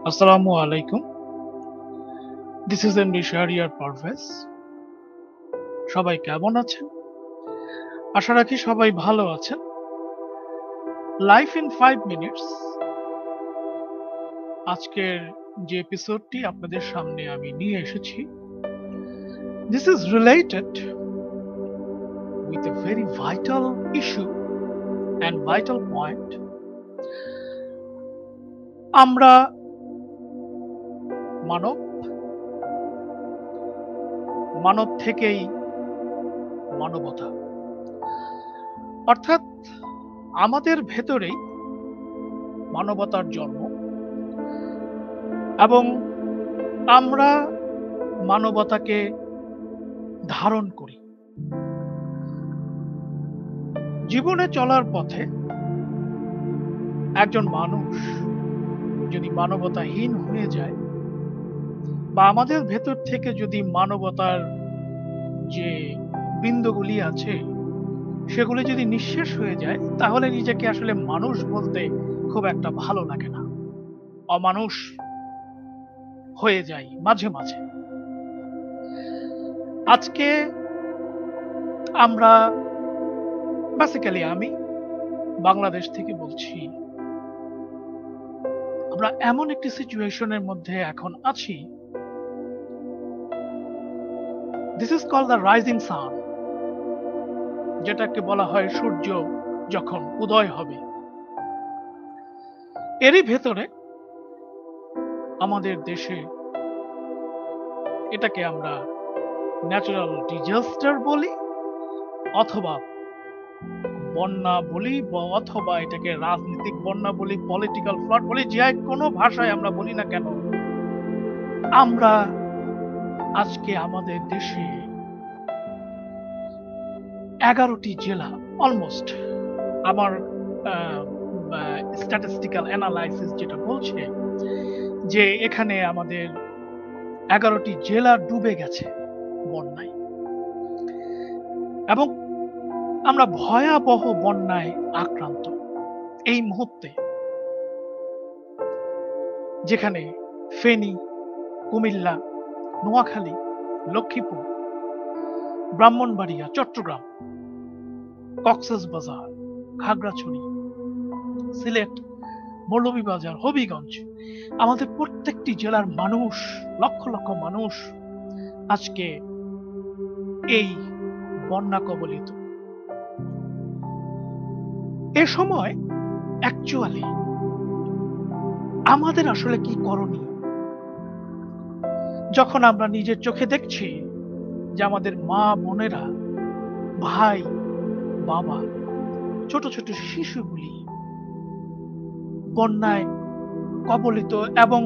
আসসালামু আলাইকুম। This is MD Shahriar Parvez. সবাই কেমন আছেন? আশা রাখি সবাই ভালো আছেন। লাইফ ইন 5 মিনিটস আজকের যে এপিসোডটি আপনাদের সামনে আমি নিয়ে এসেছি, this is related with a very vital issue and vital point. আমরা মানব, মানব থেকেই মানবতা। অর্থাৎ আমাদের ভেতরেই মানবতার জন্ম এবং আমরা মানবতাকে ধারণ করি। জীবনে চলার পথে একজন মানুষ যদি মানবতাহীন হয়ে যায় বা আমাদের ভেতর থেকে যদি মানবতার যে বিন্দুগুলি আছে সেগুলি যদি নিঃশেষ হয়ে যায়, তাহলে নিজেকে আসলে মানুষ বলতে খুব একটা ভালো লাগে না, অমানুষ হয়ে যায় মাঝে মাঝে। আজকে আমরা বেসিক্যালি আমি বাংলাদেশ থেকে বলছি। আমরা এমন একটি সিচুয়েশনের মধ্যে এখন আছি, this is called the rising sun, যেটাকে বলা হয় সূর্য যখন উদয় হবে। এরই ভেতরে আমাদের দেশে এটাকে আমরা ন্যাচারাল ডিজাস্টার বলি, অথবা বন্যা বলি, অথবা এটাকে রাজনৈতিক বন্যা বলি, পলিটিক্যাল ফ্লাড বলি, যে কোনো ভাষায় আমরা বলি না কেন, আমরা আজকে আমাদের দেশে 11টি জেলা অলমোস্ট, আমার স্ট্যাটিস্টিক্যাল অ্যানালাইসিস যেটা বলছে যে এখানে আমাদের 11টি জেলা ডুবে গেছে বন্যায়, এবং আমরা ভয়াবহ বন্যায় আক্রান্ত এই মুহূর্তে। যেখানে ফেনী, কুমিল্লা, নোয়াখালী, লক্ষ্মীপুর, ব্রাহ্মণবাড়িয়া, চট্টগ্রাম, কক্সবাজার, খাগড়াছড়ি, সিলেট, মৌলভীবাজার, হবিগঞ্জ, আমাদের প্রত্যেকটি জেলার মানুষ, লক্ষ লক্ষ মানুষ আজকে এই বন্যা কবলিত। এ সময় অ্যাকচুয়ালি আমাদের আসলে কি করণীয়? যখন আমরা নিজের চোখে দেখছি যে আমাদের মা বোনেরা, ভাই, বাবা, ছোট ছোট শিশুগুলি বন্যায় কবলিত, এবং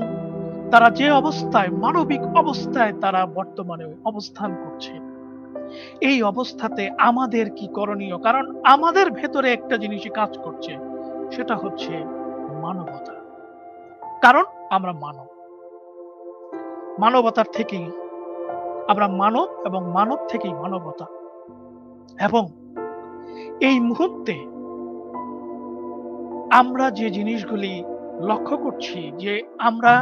তারা যে অবস্থায়, মানবিক অবস্থায় তারা বর্তমানে অবস্থান করছে, এই অবস্থাতে আমাদের কি করণীয়? কারণ আমাদের ভেতরে একটা জিনিসই কাজ করছে, সেটা হচ্ছে মানবতা। কারণ আমরা মানব, মানবতার থেকেই আমরা মানব, এবং মানব থেকেই মানবতা। এবং এই মুহূর্তে আমরা যে জিনিসগুলি লক্ষ্য করছি, যে আমরা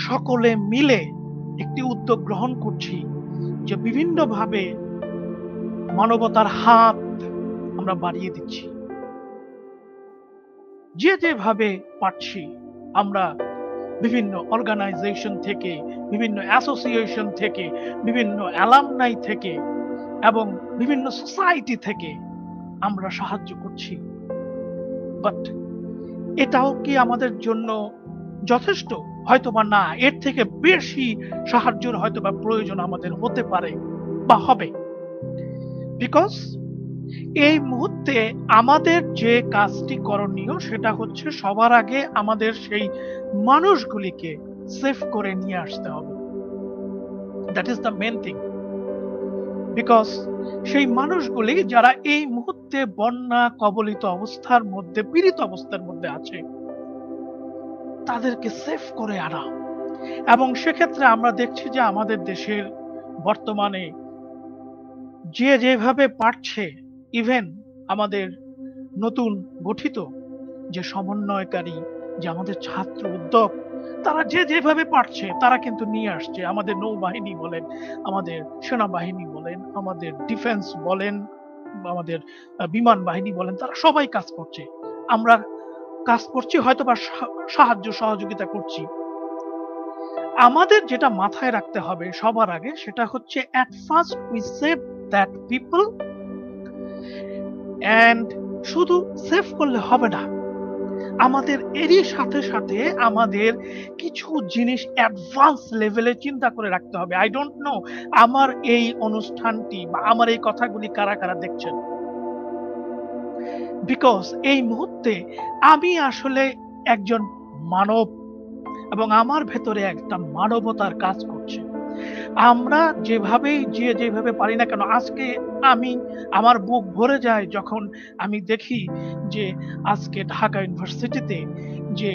সকলে মিলে একটি উদ্যোগ গ্রহণ করছি, যে বিভিন্নভাবে মানবতার হাত আমরা বাড়িয়ে দিচ্ছি। যে যেভাবে পারছি আমরা বিভিন্ন অর্গানাইজেশন থেকে, বিভিন্ন অ্যাসোসিয়েশন থেকে, বিভিন্ন অ্যালামনাই থেকে এবং বিভিন্ন সোসাইটি থেকে আমরা সাহায্য করছি। বাট এটাও কি আমাদের জন্য যথেষ্ট? হয়তোবা না, এর থেকে বেশি সাহায্যের হয়তোবা প্রয়োজন আমাদের হতে পারে বা হবে। বিকজ এই মুহূর্তে আমাদের যে কাজটি করণীয়, সেটা হচ্ছে সবার আগে আমাদের সেই মানুষগুলিকে সেভ করে নিয়ে আসতে হবে। That is the main thing. Because সেই মানুষগুলি যারা এই মুহূর্তে বন্যা কবলিত অবস্থার মধ্যে, পীড়িত অবস্থার মধ্যে আছে, তাদেরকে সেভ করে আনা। এবং সেক্ষেত্রে আমরা দেখছি যে আমাদের দেশের বর্তমানে যে যেভাবে পারছে, ইভেন আমাদের নতুন গঠিত যে সমন্বয়কারী, যে আমাদের ছাত্র উদ্যোগ, তারা যে যেভাবে পারছে তারা কিন্তু নিয়ে আসছে। আমাদের নৌবাহিনী বলেন, আমাদের সেনাবাহিনী বলেন, আমাদের ডিফেন্স বলেন, আমাদের বিমান বাহিনী বলেন, তারা সবাই কাজ করছে। আমরা কাজ করছি হয়তোবা সাহায্য সহযোগিতা করছি। আমাদের যেটা মাথায় রাখতে হবে সবার আগে সেটা হচ্ছে at first we save that people, and শুধু সেভ করলে হবে না, আমাদের এরই সাথে সাথে আমাদের কিছু জিনিস অ্যাডভান্স লেভেলে চিন্তা করে রাখতে হবে। আই ডোন্ট নো আমার এই অনুষ্ঠানটি বা আমার এই কথাগুলি কারা কারা দেখছেন, বিকজ এই মুহূর্তে আমি আসলে একজন মানব এবং আমার ভেতরে একটা মানবতার কাজ করছে। আমরা যেভাবে পারি না কেন, আজকে আমার বুক ভরে যায় যখন আমি দেখি যে আজকে ঢাকা ইউনিভার্সিটিতে যে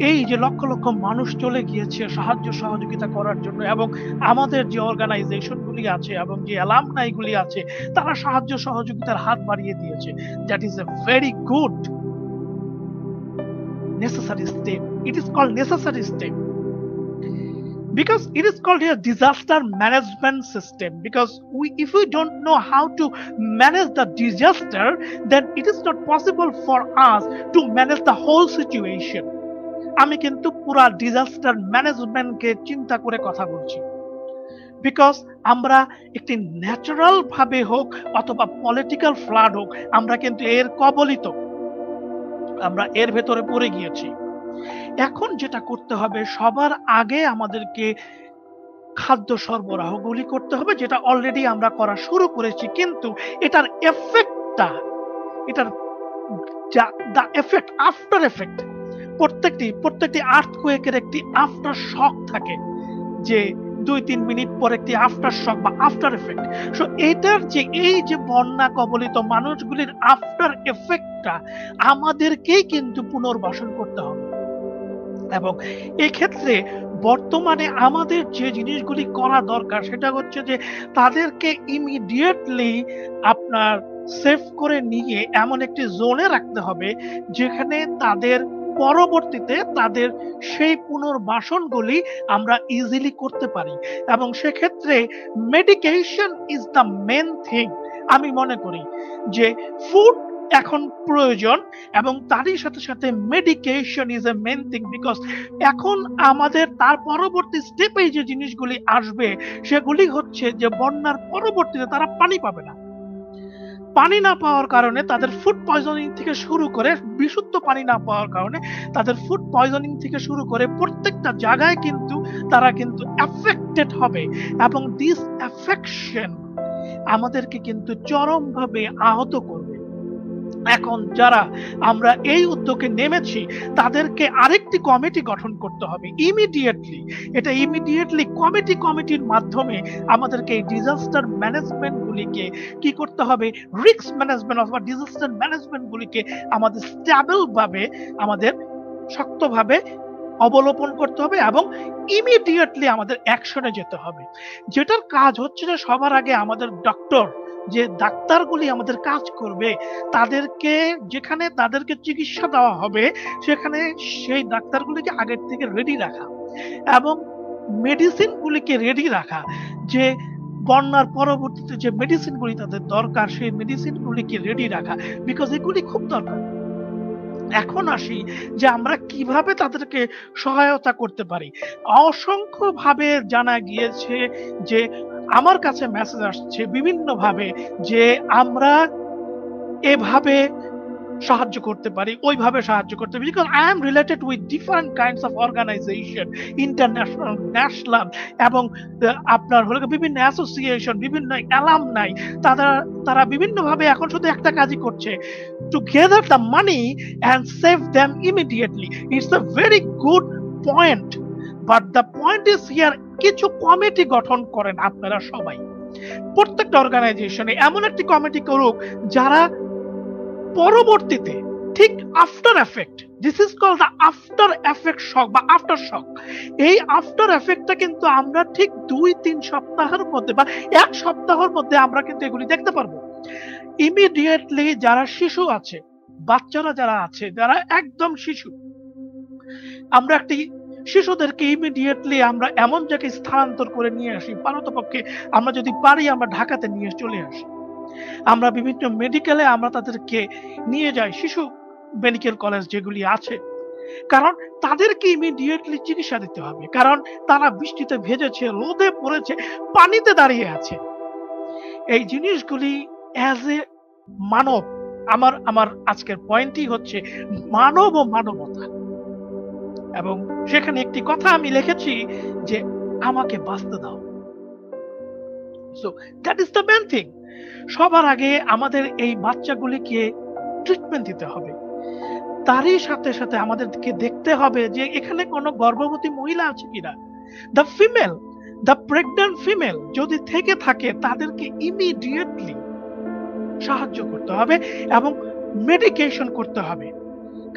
এই যে লক্ষ লক্ষ মানুষ চলে গিয়েছে সাহায্য সহযোগিতা করার জন্য, এবং আমাদের যে অর্গানাইজেশন গুলি আছে এবং যে অ্যালামনাই গুলি আছে তারা সাহায্য সহযোগিতার হাত বাড়িয়ে দিয়েছে। That is a very good necessary step. It is called necessary step because it is called a disaster management system, because if we don't know how to manage the disaster, then it is not possible for us to manage the whole situation. আমি কিন্তু পুরা disaster ম্যানেজমেন্টকে চিন্তা করে কথা বলছি, because আমরা একটি natural ভাবে হোক অথবা পলিটিক্যাল ফ্লাড হোক, আমরা কিন্তু এর কবলিত, আমরা এর ভেতরে পড়ে গিয়েছি। এখন যেটা করতে হবে, সবার আগে আমাদেরকে খাদ্য সরবরাহগুলি করতে হবে, যেটা অলরেডি আমরা করা শুরু করেছি, কিন্তু এটার এফেক্টটা, এটার দ্য এফেক্ট, আফটার এফেক্ট, প্রত্যেকটি আর্থকুয়েকের একটি আফটার শক থাকে, যে 2-3 মিনিট পর একটি আফটার শক বা আফটার এফেক্ট। সো এটার যে এই যে বন্যা কবলিত মানুষগুলির আফটার এফেক্টটা আমাদেরকেই কিন্তু পুনর্বাসন করতে হবে। এবং এক্ষেত্রে বর্তমানে আমাদের যে জিনিসগুলি করা দরকার সেটা হচ্ছে যে তাদেরকে ইমিডিয়েটলি আপনার সেভ করে নিয়ে এমন একটি জোনে রাখতে হবে যেখানে তাদের পরবর্তীতে তাদের সেই পুনর্বাসনগুলি আমরা ইজিলি করতে পারি। এবং সেক্ষেত্রে medication is the main thing. আমি মনে করি যে ফুড এখন প্রয়োজন এবং তারই সাথে সাথে medication is a main thing, because এখন আমাদের তার পরবর্তী স্টেপে যে জিনিসগুলি আসবে সেগুলি হচ্ছে যে বন্যার পরবর্তীতে তারা পানি পাবে না। পানি না পাওয়ার কারণে তাদের ফুড পয়জনিং থেকে শুরু করে, বিশুদ্ধ পানি না পাওয়ার কারণে তাদের ফুড পয়জনিং থেকে শুরু করে প্রত্যেকটা জায়গায় কিন্তু তারা কিন্তু এফেক্টেড হবে, এবং দিস এফেকশন আমাদেরকে কিন্তু চরমভাবে আহত করবে। এখন যারা আমরা এই উদ্যোগে নেমেছি তাদেরকে আরেকটি কমিটি গঠন করতে হবে ইমিডিয়েটলি। এটা ইমিডিয়েটলি কমিটির মাধ্যমে আমাদেরকে এই ডিজাস্টার ম্যানেজমেন্ট গুলিকে কি করতে হবে, রিস্ক ম্যানেজমেন্ট অথবা ডিজাস্টার ম্যানেজমেন্ট গুলিকে আমাদের স্টেবল ভাবে, আমাদের শক্তভাবে অবলোপন করতে হবে এবং ইমিডিয়েটলি আমাদের অ্যাকশনে যেতে হবে। যেটার কাজ হচ্ছে যে সবার আগে আমাদের যে ডাক্তারগুলি আমাদের কাজ করবে তাদেরকে, যেখানে তাদেরকে চিকিৎসা দেওয়া হবে সেখানে সেই ডাক্তারগুলিকে আগের থেকে রেডি রাখা এবং মেডিসিন গুলিকে রেডি রাখা, যে বন্যার পরবর্তীতে যে মেডিসিন গুলি তাদের দরকার সেই মেডিসিন গুলিকে রেডি রাখা, বিকজ এগুলি খুব দরকার। এখন আসি যে আমরা কিভাবে তাদেরকে সহায়তা করতে পারি। অসংখ্য ভাবে জানা গিয়েছে যে আমার কাছে মেসেজ আসছে বিভিন্ন ভাবে যে আমরা এভাবে সাহায্য করতে পারি, ওইভাবে সাহায্য করতে পারি, because I am related with different kinds of organization, international, national এবং আপনার হলো বিভিন্ন অ্যাসোসিয়েশন, বিভিন্ন অ্যালামনাই, তারা বিভিন্ন ভাবে এখন শুধু একটা কাজই করছে, two gather the money and save them immediately. It's a very good point, but the point is here, কিছু কমিটি গঠন করেন আপনারা সবাই, প্রত্যেকটা অর্গানাইজেশনে এমন একটি কমিটি করুক যারা পরবর্তীতে ঠিক after effect, this is called the after effect shock বা আফটার শক, এই আফটার এফেক্টটা কিন্তু আমরা ঠিক 2-3 সপ্তাহের মধ্যে বা 1 সপ্তাহের মধ্যে আমরা কিন্তু এগুলি দেখতে পারবো। ইমিডিয়েটলি যারা শিশু আছে, বাচ্চারা যারা আছে, যারা একদম শিশু, আমরা একটি শিশুদেরকে ইমিডিয়েটলি আমরা এমন জায়গায় স্থানান্তর করে নিয়ে আসি, পারতপক্ষে আমরা যদি পারি আমরা ঢাকাতে নিয়ে চলে আসি। আমরা বিভিন্ন মেডিকেলে আমরা তাদেরকে নিয়ে যাই, শিশু মেডিকেল কলেজ যেগুলি আছে। কারণ তাদেরকে ইমিডিয়েটলি চিকিৎসা দিতে হবে। কারণ তারা বৃষ্টিতে ভেজেছে, রোদে পড়েছে, পানিতে দাঁড়িয়ে আছে। এই জিনিসগুলি অ্যাজ এ মানব, আমার আজকের পয়েন্টই হচ্ছে মানব ও মানবতা। এবং সেখানে একটি কথা আমি লিখেছি যে আমাকে বাঁচতে দাও। So that is the main thing. সবার আগে আমাদের এই বাচ্চাগুলিকে ট্রিটমেন্ট দিতে হবে। তারই সাথে সাথে আমাদেরকে দেখতে হবে যে এখানে কোনো গর্ভবতী মহিলা আছে কিনা। দ্য প্রেগন্যান্ট ফিমেল যদি থেকে থাকে তাদেরকে ইমিডিয়েটলি সাহায্য করতে হবে এবং মেডিকেশন করতে হবে,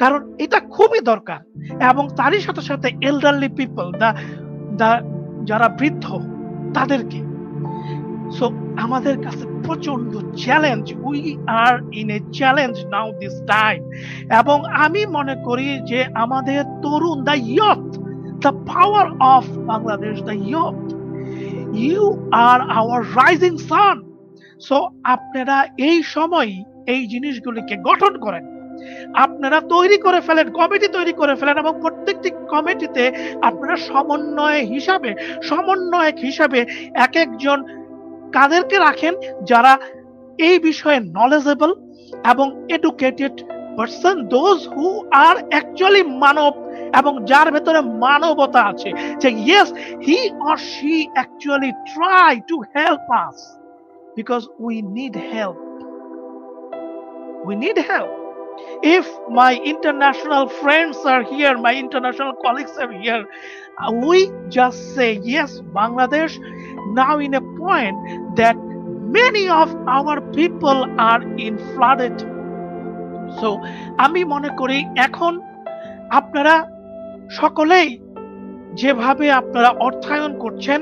কারণ এটা খুবই দরকার। এবং তারই সাথে সাথে এল্ডারলি পিপল, যারা বৃদ্ধ, তাদেরকে। সো আমাদের কাছে প্রচন্ড challenge, we are in a challenge now this time. এবং আমি মনে করি যে আমাদের তরুণ, the youth, the power of Bangladesh, the youth, you are our rising sun. So আপনারা এই সময় এই জিনিসগুলিকে গঠন করেন, আপনারা তৈরি করে ফেলেন, কমিটি তৈরি করে ফেলেন, এবং প্রত্যেকটি কমিটিতে আপনারা সমন্বয়ক হিসাবে এক একজন কাদেরকে রাখেন যারা এই বিষয়ে নলেজেবল এবং educated person, those who are actually মানব, এবং যার ভেতরে মানবতা আছে, যে yes he or she actually try to help us, because we need help. If my international friends are here, my international colleagues are here, we just say yes, Bangladesh now in a point that many of our people are in flooded. So আমি মনে করি এখন আপনারা সকলেই যেভাবে আপনারা অর্থায়ন করছেন,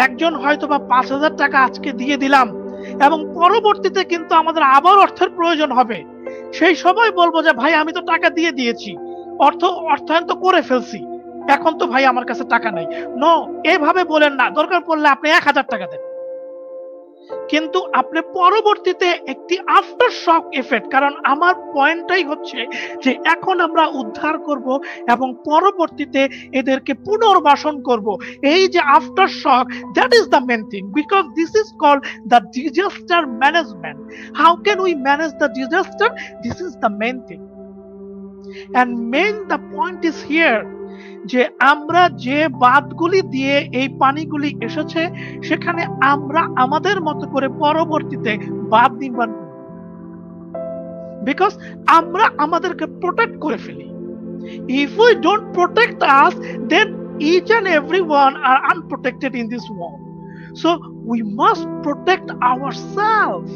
একজন হয়তোবা ৫,০০০ টাকা আজকে দিয়ে দিলাম এবং পরবর্তীতে কিন্তু আমাদের আবার অর্থের প্রয়োজন হবে, সেই সময় বলবো যে ভাই আমি তো টাকা দিয়ে দিয়েছি, অর্থায়ন তো করে ফেলছি, এখন তো ভাই আমার কাছে টাকা নাই। নো, এভাবে বলেন না। দরকার পড়লে আপনি ১,০০০ টাকা দেন, কিন্তু আপনি পরবর্তীতে একটি আফটার শক এফেক্ট, কারণ আমার পয়েন্টটাই হচ্ছে যে এখন আমরা উদ্ধার করব এবং পরবর্তীতে এদেরকে পুনর্বাসন করব। এই যে after shock, that is the main thing, because this is called the disaster management. How can we manage the disaster? This is the main thing. And the point is here যে আমরা যে বাঁধগুলি দিয়ে এই পানিগুলি এসেছে সেখানে আমরা আমাদের মতো করে পরবর্তীতে বাঁধ নির্মাণ করি, বিকজ আমরা আমাদেরকে প্রোটেক্ট করে ফেলি। If we don't protect us, then each and everyone are unprotected in this world. So we must protect ourselves.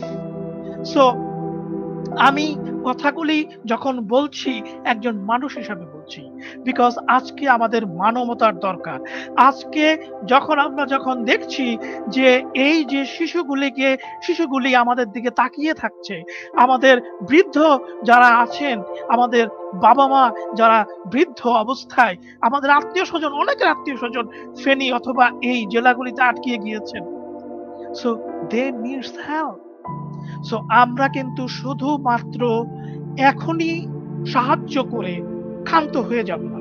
So আমি কথাগুলি যখন বলছি একজন মানুষ হিসাবে বলছি, বিকজ আজকে আমাদের মানবতার দরকার। আজকে আমরা যখন দেখছি যে এই যে শিশুগুলি আমাদের দিকে তাকিয়ে থাকছে, আমাদের বৃদ্ধ যারা আছেন, আমাদের বাবা মা যারা বৃদ্ধ অবস্থায়, আমাদের আত্মীয় স্বজন, অনেকের আত্মীয় স্বজন ফেনী অথবা এই জেলাগুলিতে আটকিয়ে গিয়েছেন। So they needs help. So আমরা কিন্তু শুধুমাত্র এখনই সাহায্য করে ক্ষান্ত হয়ে যাব না,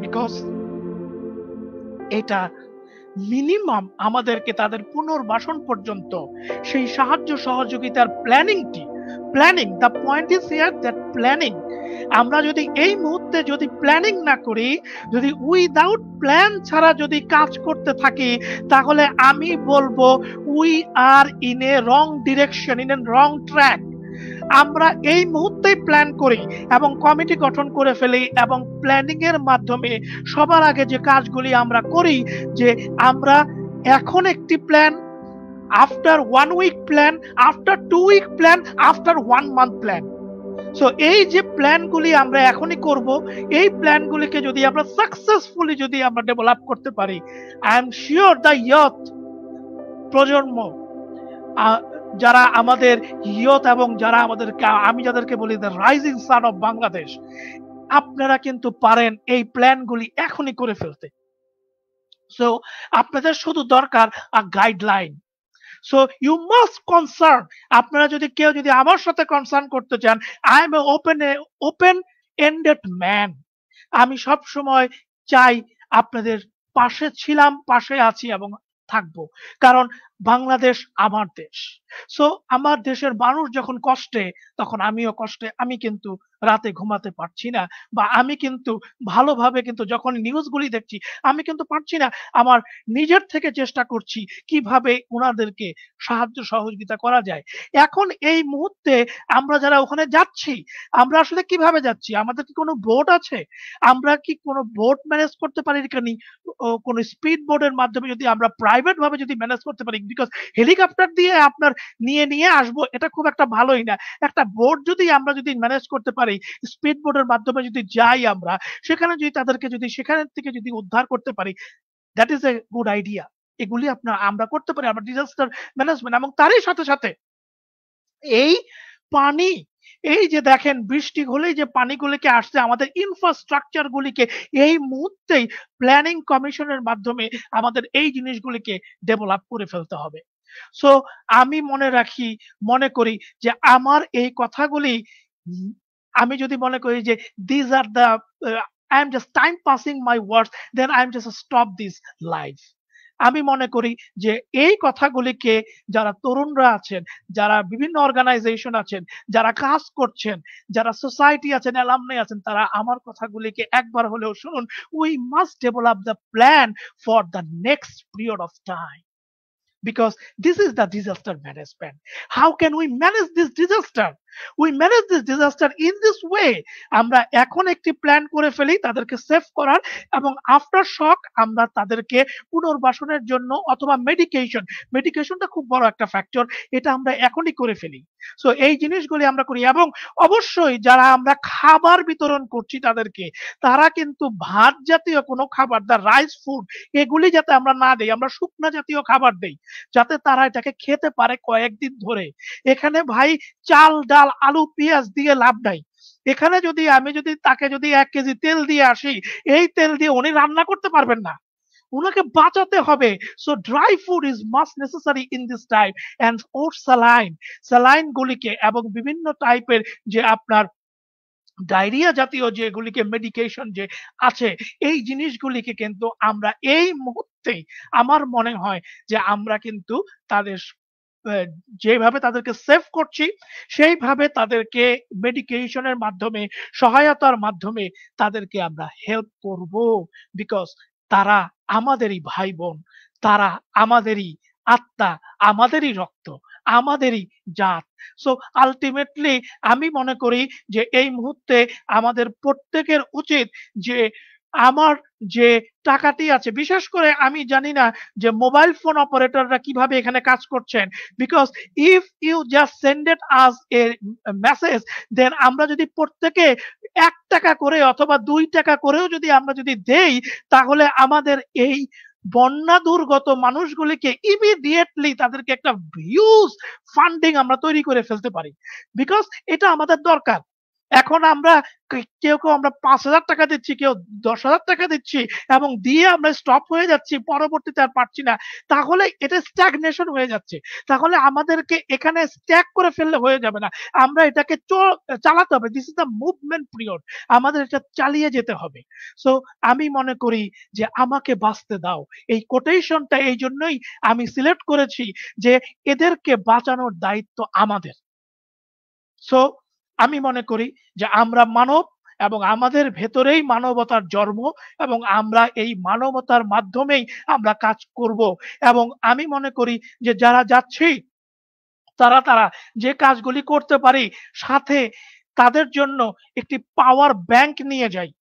বিকজ এটা মিনিমাম আমাদেরকে তাদের পুনর্বাসন পর্যন্ত সেই সাহায্য সহযোগিতার planning, the point is here that planning. আমরা যদি এই মুহূর্তে যদি প্ল্যানিং না করি, যদি উইদাউট প্ল্যান ছাড়া যদি কাজ করতে থাকি, তাহলে আমি বলবো we are in a wrong direction, in a wrong track. আমরা এই মুহূর্তেই প্ল্যান করি এবং কমিটি গঠন করে ফেলি, এবং প্ল্যানিং এর মাধ্যমে সবার আগে যে কাজগুলি আমরা করি, যে আমরা এখন একটি plan, after 1 week plan, after 2 week plan, after 1 month plan. So এই যে প্ল্যানগুলি আমরা এখনই করব, এই প্ল্যানগুলিকে যদি আমরা সাকসেসফুলি যদি আমরা ডেভেলপ করতে পারি, I am sure the youth প্রজন্ম, যারা আমাদের ইয়থ এবং যারা আমাদেরকে, আমি যাদেরকে বলি the rising son of Bangladesh, আপনারা কিন্তু পারেন এই প্ল্যানগুলি এখনই করে ফেলতে। সো আপনাদের শুধু দরকার guideline. So you must concern. আপনারা যদি কেউ যদি আমার সাথে কনসার্ন করতে চান, I am a open ended man. আমি সব সময় চাই আপনাদের পাশে ছিলাম, পাশে আছি এবং থাকবো। কারণ বাংলাদেশ আমার দেশ। সো আমার দেশের মানুষ যখন কষ্টে, তখন আমিও কষ্টে। আমি কিন্তু রাতে ঘুমাতে পারছি না, বা আমি কিন্তু ভালোভাবে কিন্তু যখন নিউজগুলি দেখছি, আমি কিন্তু পারছি না। আমার নিজের থেকে চেষ্টা করছি কিভাবে উনাদেরকে সাহায্য সহযোগিতা করা যায়। এখন এই মুহূর্তে আমরা যারা ওখানে যাচ্ছি, আমরা আসলে কিভাবে যাচ্ছি? আমাদের কি কোনো বোট আছে? আমরা কি কোনো বোট ম্যানেজ করতে পারি নাকি? কোনো স্পিড বোটের মাধ্যমে যদি আমরা প্রাইভেট ভাবে যদি ম্যানেজ করতে পারি, বিকজ হেলিকপ্টার দিয়ে আপনার নিয়ে আসবো এটা খুব একটা ভালোই না। একটা বোট যদি আমরা যদি ম্যানেজ করতে পারি, স্পিড বোটের মাধ্যমে যদি যাই আমরা, সেখানে যদি তাদেরকে যদি সেখান থেকে যদি উদ্ধার করতে পারি, that is a good idea. এগুলি আমরা করতে পারি, আমরা ডিজাস্টার ম্যানেজমেন্ট। এবং তারই সাথে, সাথে এই পানি, এই যে দেখেন বৃষ্টি হলেই যে পানিগুলিকে আসছে, আমাদের ইনফ্রাস্ট্রাকচার গুলিকে এই মুহূর্তেই প্ল্যানিং কমিশনের মাধ্যমে আমাদের এই জিনিসগুলিকে ডেভেলপ করে ফেলতে হবে। সো আমি মনে করি যে আমার এই কথাগুলি, উম আমি যদি মনে করি যে these are the I am just time passing my words, then I am just stop this life. আমি মনে করি যে এই কথাগুলিকে যারা তরুণরা আছেন, যারা বিভিন্ন অর্গানাইজেশন আছেন, যারা কাজ করছেন, যারা সোসাইটি আছেন, অ্যালামনাই আছেন, তারা আমার কথাগুলিকে একবার হলেও শুনুন। We must develop the plan for the next period of time. Because this is the disaster management. How can we manage this disaster? We manage this disaster in this way. আমরা এখন একটি plan করে ফেলি তাদেরকে save করার, এবং after shock আমরা তাদেরকে পুনর্বাসনের জন্য অথবা মেডিকেশনটা খুব বড় একটা ফ্যাক্টর, এটা আমরা এখনই করে ফেলি। সো এই জিনিসগুলি আমরা করি, এবং অবশ্যই যারা আমরা খাবার বিতরণ করছি তাদেরকে, তারা কিন্তু ভাত জাতীয় কোনো খাবার, দা রাইস ফুড, এগুলি যাতে আমরা না দেই, আমরা শুকনা জাতীয় খাবার দেই, যাতে তারা এটাকে খেতে পারে কয়েকদিন ধরে। এখানে ভাই চাল, ডাল, আলু, পেঁয়াজ দিয়ে লাভ নাই। এখানে যদি আমি যদি তাকে যদি ১ কেজি তেল দিয়ে আসি, এই তেল দিয়ে উনি রান্না করতে পারবেন না। উনাকে বাঁচাতে হবে। So dry food is must necessary in this time, and saline গুলিকে এবং বিভিন্ন টাইপের যে আপনার ডায়রিয়া জাতীয় যেগুলিকে মেডিকেশন যে আছে, এই জিনিসগুলিকে কিন্তু আমরা এই মুহূর্তেই, আমার মনে হয় যে আমরা কিন্তু তাদের যেভাবে তাদেরকে সেভ করছি, সেইভাবে তাদেরকে মেডিকেশনের মাধ্যমে, সহায়তার মাধ্যমে তাদেরকে আমরা হেল্প করব। বিকজ তারা আমাদেরই ভাই-বোন, তারা আমাদেরই আত্মা, আমাদেরই রক্ত, আমাদেরই জাত। সো আল্টিমেটলি আমি মনে করি যে এই মুহূর্তে আমাদের প্রত্যেকের উচিত যে আমার যে টাকাটি আছে, বিশেষ করে আমি জানি না যে মোবাইল ফোন অপারেটররা কিভাবে এখানে কাজ করছেন। Because if you just sended us a message, then আমরা যদি প্রত্যেকে ৳১ করে অথবা ৳২ করেও যদি আমরা যদি দেই, তাহলে আমাদের এই বন্যা দুর্গত মানুষগুলিকে ইমিডিয়েটলি তাদেরকে একটা হিউজ ফান্ডিং আমরা তৈরি করে ফেলতে পারি। বিকজ এটা আমাদের দরকার। এখন আমরা কেউ আমরা ৳৫,০০০ দিচ্ছি, কেউ ৳১০,০০০ দিচ্ছি, এবং দিয়ে আমরা স্টপ হয়ে যাচ্ছি। পরবর্তীতে আর পারছি না। তাহলে এটা স্ট্যাগনেশন হয়ে যাচ্ছে। তাহলে আমাদেরকে এখানে স্ট্যাক করে ফেললে হয়ে যাবে না। আমরা এটাকে চালাতে হবে। This is the movement period. আমাদের এটা চালিয়ে যেতে হবে। সো আমি মনে করি যে আমাকে বাঁচতে দাও। এই কোটেশনটা এইজন্যই আমি সিলেক্ট করেছি যে এদেরকে বাঁচানোর দায়িত্ব আমাদের। সো আমি মনে করি যে আমরা মানব, এবং আমাদের ভেতরেই মানবতার জন্ম, এবং আমরা এই মানবতার মাধ্যমেই আমরা কাজ করব। এবং আমি মনে করি যে যারা যাচ্ছি, তারা যে কাজগুলি করতে পারি, সাথে তাদের জন্য একটি পাওয়ার ব্যাংক নিয়ে যাই।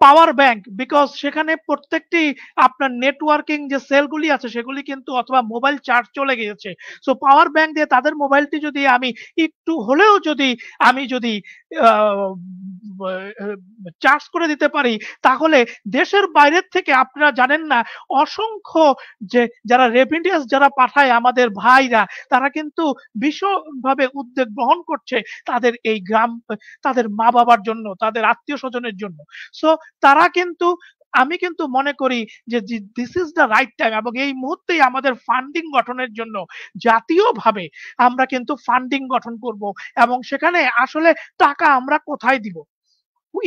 পাওয়ার ব্যাংক, বিকজ সেখানে প্রত্যেকটি আপনার নেটওয়ার্কিং যে সেলগুলি আছে সেগুলি কিন্তু অথবা মোবাইল চার্জ চলে গিয়েছে। সো পাওয়ার ব্যাংক দিয়ে তাদের মোবাইলটি যদি আমি একটু হলেও যদি আমি যদি চার্জ করে দিতে পারি, তাহলে দেশের বাইরের থেকে আপনারা জানেন না অসংখ্য যে যারা রেমিটেন্স যারা পাঠায় আমাদের ভাইরা, তারা কিন্তু ভীষণভাবে উদ্যোগ গ্রহণ করছে তাদের এই গ্রাম, তাদের মা বাবার জন্য, তাদের আত্মীয় স্বজনের জন্য। সো তারা কিন্তু, আমি কিন্তু মনে করি যে this is the right time, এবং এই মুহূর্তেই আমাদের ফান্ডিং গঠনের জন্য জাতীয়ভাবে আমরা কিন্তু ফান্ডিং গঠন করব, এবং সেখানে আসলে টাকা আমরা কোথায় দিব,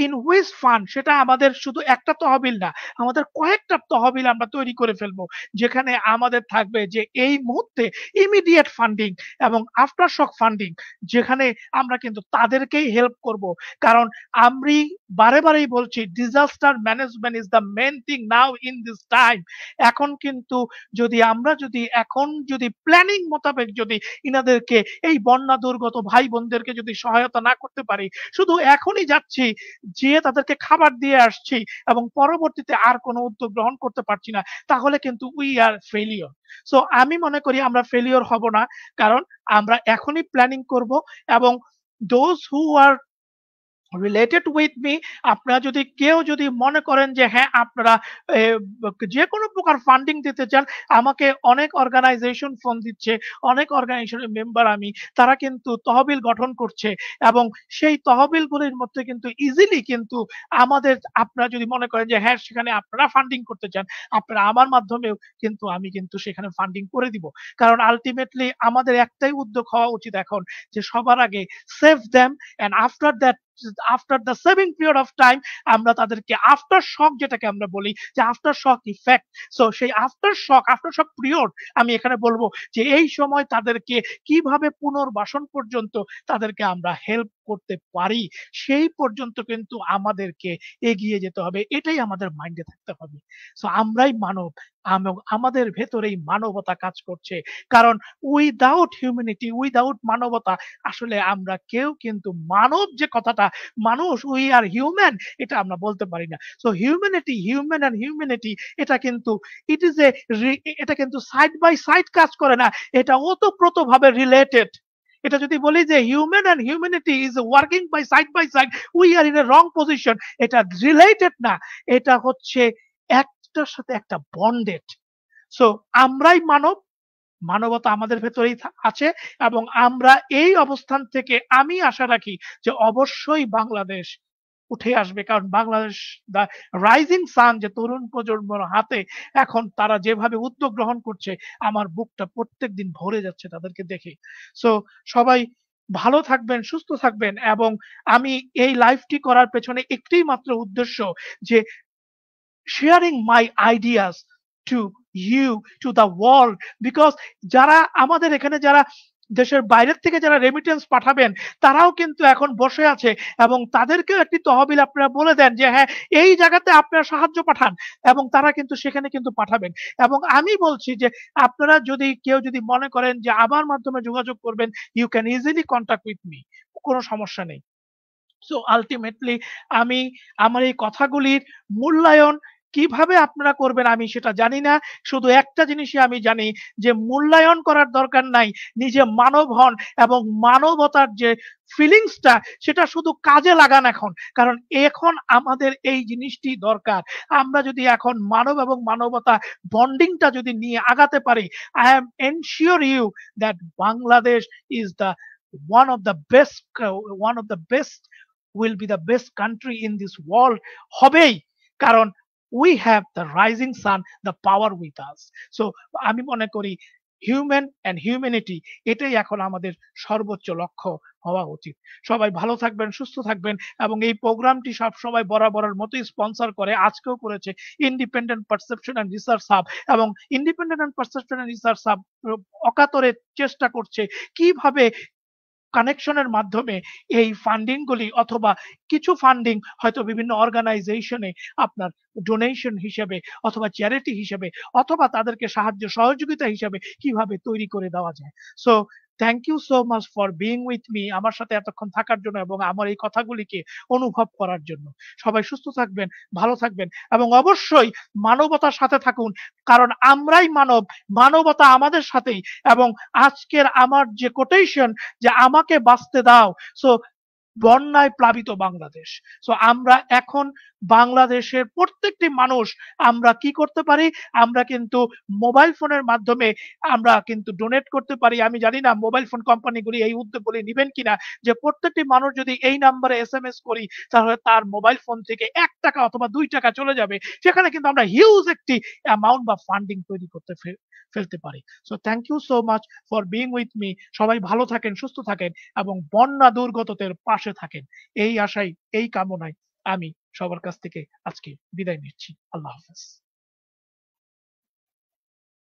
ইন হুইচ ফান্ড, সেটা আমাদের শুধু একটা তহবিল না, আমাদের কয়েকটা তহবিল আমরা তৈরি করে ফেলবো, যেখানে আমাদের থাকবে যে এই মুহূর্তে ইমিডিয়েট ফান্ডিং এবং আফটার শক ফান্ডিং, যেখানে আমরা কিন্তু তাদেরকেই হেল্প করব। কারণ আমি বারেই বলছি, disaster management is the main thing now in this time. এখন কিন্তু যদি আমরা যদি এখন যদি প্ল্যানিং মোতাবেক যদি ইনাদেরকে, এই বন্যা দুর্গত ভাই বোনদেরকে যদি সহায়তা না করতে পারি, শুধু এখনই যাচ্ছি, যেয়ে তাদেরকে খাবার দিয়ে আসছি এবং পরবর্তীতে আর কোনো উদ্যোগ গ্রহণ করতে পারছি না, তাহলে কিন্তু উই আর ফেলিওর। সো আমি মনে করি আমরা ফেলিওর হব না, কারণ আমরা এখনই প্ল্যানিং করব, এবং those who are related with me, আপনারা যদি কেউ যদি মনে করেন যে হ্যাঁ আপনারা এ, যে কোনো প্রকার ফান্ডিং দিতে চান, আমাকে অনেক অর্গানাইজেশন ফোন দিচ্ছে, অনেক অর্গানাইজেশনের মেম্বার আমি, তারা কিন্তু তহবিল গঠন করছে, এবং সেই তহবিলগুলির মধ্যে কিন্তু ইজিলি কিন্তু আমাদের, আপনারা যদি মনে করেন যে হ্যাঁ সেখানে আপনারা ফান্ডিং করতে চান, আপনারা আমার মাধ্যমেও কিন্তু আমি কিন্তু সেখানে ফান্ডিং করে দিব। কারণ আলটিমেটলি আমাদের একটাই উদ্যোগ হওয়া উচিত এখন, যে সবার আগে save them, and after the saving period of time আমরা তাদেরকে আফটার শক, যেটাকে আমরা বলি যে আফটার শক ইফেক্ট, সো সেই আফটার শক পিরিয়ড আমি এখানে বলবো যে এই সময় তাদেরকে কিভাবে পুনর্বাসন পর্যন্ত তাদেরকে আমরা হেল্প করতে পারি, সেই পর্যন্ত কিন্তু আমাদেরকে এগিয়ে যেতে হবে, এটাই আমাদের মাইন্ডে থাকতে হবে। সো আমরাই মানব, আমাদের ভেতরেই মানবতা কাজ করছে, কারণ উইদাউট হিউম্যানিটি, উইদাউট মানবতা আসলে আমরা কেউ কিন্তু, মানব যে কথাটা, মানুষ, উই আর হিউম্যান, এটা আমরা বলতে পারি না। So humanity, human and humanity, এটা কিন্তু ইট ইজ এ, এটা কিন্তু সাইড বাই সাইড কাজ করে না, এটা ওতপ্রোতভাবে রিলেটেড। এটা যদি বলি যে human and humanity is working by side, we are in a wrong position, এটা রিলেটেড না, এটা হচ্ছে একটার সাথে একটা বন্ডেড। সো আমরাই মানব, মানবতা আমাদের ভেতরেই আছে, এবং আমরা এই অবস্থান থেকে আমি আশা রাখি যে অবশ্যই বাংলাদেশ উঠে আসবে, কারণ বাংলাদেশ দা রাইজিং সান, যে তরুণ প্রজন্মের হাতে এখন তারা যেভাবে উদ্যোগ গ্রহণ করছে, আমার বুকটা প্রত্যেকদিন ভরে যাচ্ছে তাদেরকে দেখে। সো সবাই ভালো থাকবেন, সুস্থ থাকবেন, এবং আমি এই লাইভটি করার পেছনে একটি মাত্র উদ্দেশ্য, যে sharing my ideas to you, to the world, because যারা আমাদের এখানে, যারা দেশের বাইরের থেকে যারা রেমিটেন্স পাঠাবেন, তারাও কিন্তু এখন বসে আছে, এবং তাদেরকেও একটি তহবিল আপনারা বলে দেন যে হ্যাঁ এই জায়গাতে আপনারা সাহায্য পাঠান, এবং তারা কিন্তু সেখানে কিন্তু পাঠাবেন। এবং আমি বলছি যে আপনারা যদি কেউ যদি মনে করেন যে আমার মাধ্যমে যোগাযোগ করবেন, you can easily contact with me, কোনো সমস্যা নেই। সো আল্টিমেটলি আমি আমার এই কথাগুলির মূল্যায়ন কিভাবে আপনারা করবেন আমি সেটা জানি না। শুধু একটা জিনিসই আমি জানি, যে মূল্যায়ন করার দরকার নাই। নিজে মানব হন, এবং মানবতার যে ফিলিংসটা সেটা শুধু কাজে লাগান এখন। কারণ এখন আমাদের এই জিনিসটি দরকার। আমরা যদি এখন মানব এবং মানবতা বন্ডিংটা যদি নিয়ে আগাতে পারি, I am ensure you that Bangladesh is the one of the best will be the best country in this world হবেই, কারণ we have the rising sun, the power with us. So আমি মনে করি হিউম্যান এন্ড হিউম্যানিটি, এটাই এখন আমাদের সর্বোচ্চ লক্ষ্য হওয়া উচিত। সবাই ভালো থাকবেন, সুস্থ থাকবেন, এবং এই প্রোগ্রামটি সবসময় বরাবরের মতোই স্পন্সর করে, আজকেও করেছে independent perception and research hub, এবং independent and perception and research hub অকাতরে চেষ্টা করছে কিভাবে কানেকশনের মাধ্যমে এই ফান্ডিং গুলি, অথবা কিছু ফান্ডিং হয়তো বিভিন্ন অর্গানাইজেশনে আপনার ডোনেশন হিসেবে, অথবা চ্যারিটি হিসেবে, অথবা তাদেরকে সাহায্য সহযোগিতা হিসেবে কিভাবে তৈরি করে দেওয়া যায়। So thank you so much for being with me, আমার সাথে এতক্ষণ থাকার জন্য এবং আমার এই কথাগুলিকে অনুভব করার জন্য। সবাই সুস্থ থাকবেন, ভালো থাকবেন এবং অবশ্যই মানবতার সাথে থাকুন। কারণ আমরাই মানব, মানবতা আমাদের সাথেই। এবং আজকের আমার যে কোটেশন যে আমাকে বাঁচতে দাও। সো বন্যায় প্লাবিত বাংলাদেশ। সো আমরা এখন বাংলাদেশের প্রত্যেকটি মানুষ আমরা কি করতে পারি? আমরা কিন্তু মোবাইল ফোনের মাধ্যমে আমরা কিন্তু ডোনেট করতে পারি। আমি জানি না মোবাইল ফোন কোম্পানিগুলি এই উদ্যোগগুলি নিবেন কিনা, যে প্রত্যেকটি মানুষ যদি এই নাম্বারে এসএমএস করি তাহলে তার মোবাইল ফোন থেকে ৳১ অথবা ৳২ চলে যাবে। সেখানে কিন্তু আমরা হিউজ একটি অ্যামাউন্ট বা ফান্ডিং তৈরি করতে ফেলতে পারি। So thank you so much for being with me. সবাই ভালো থাকেন, সুস্থ থাকেন এবং বন্যা দুর্গতদের পাশে থাকেন। এই আশায়, এই কামনায় আমি সবার কাছ থেকে আজকে বিদায় নিচ্ছি। আল্লাহ হাফেজ।